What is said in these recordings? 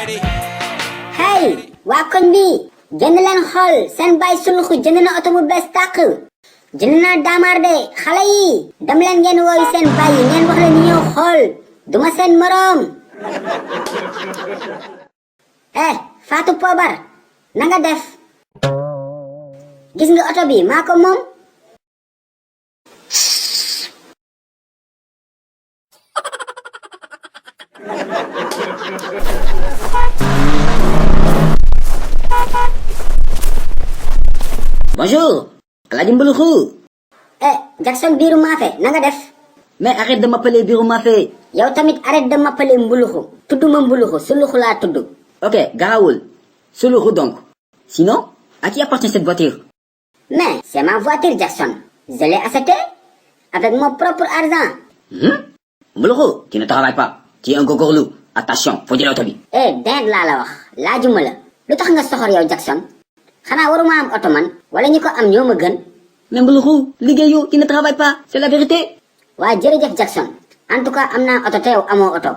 hey waa koñ bi génn leen xool seen bay suluxu jënd na oto bu bees tàq jënd na daamaar de xale yi dem leen ngeen wooyu seen bay yi ngeen wax leen ñu ñëw xool duma seen moroom Fatou Pobar na nga def gis nga oto bi maa ko moom Bonjour, Alaaji Mbuluxu. Jackson biiru maafe na nga def Mais arrête de m'appeler biiru maafe. yow tamit arrête de m'appeler mbuluxu tudduma mbuluxu suluxu laa tudd Ok, garawul. Suluxu donc. Sinon, à qui appartient cette voiture? mais c'est ma voiture Jackson je l'ai achetée avec mon propre argent Mbuluxu, tu ne travailles pas. Tu es un gogorlu. Attention, faut dire l'auto bi. dégg laa la wax laajuma la lu tax nga soxor yow Jackson xanaa waruma am oto man wala ñi ko am ñoo ma gën Mais Mbuluxu, liggéeyu, tu ne travailles pas. C'est la vérité. waa jërëjëf Jackson en tout cas am naa oto te yow amoo oto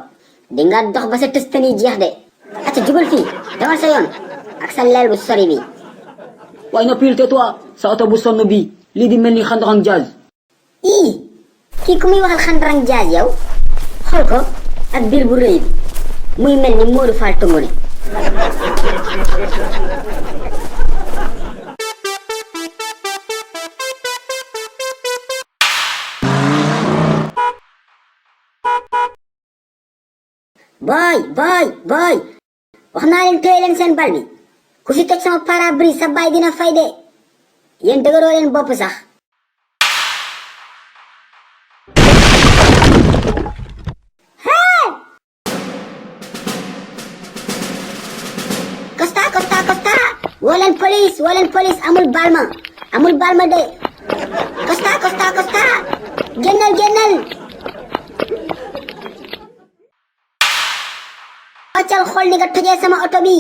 di nga dox ba sa tëstani jeex de acca jubal fii demal sa yoon ak sa leel bu sori bi Waaye noppil tais-toi. Sa oto bu sonn bi. Lii di mel ni xandarang jazz. kii ku muy waxal xandarang jaas yow xool ko ak biir bu rëy bi muy mel ni Modou Fall Tungune boy wax naa leen téye leen seen bal bi ku fi toj sama pare-brise sa baay dina fay de yéen dëgëroo leen bopp sax Costa woo leen police amul balma de Costa génnal waccal xool ni nga tojee sama oto bi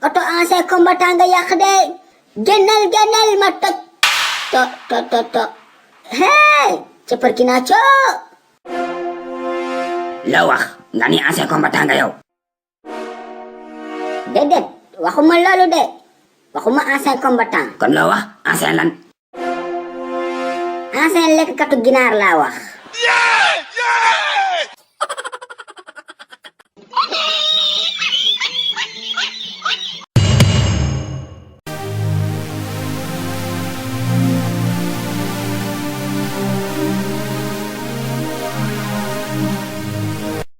oto ancien combattant nga yàq de génnal ma toj to cëppër ki naa coo La wax nga ni ancien combattant nga yow. déedéet waxuma loolu de waxuma ancien combattant Kon loo wax ancien lan? ancien lekkkatu ginaar laa wax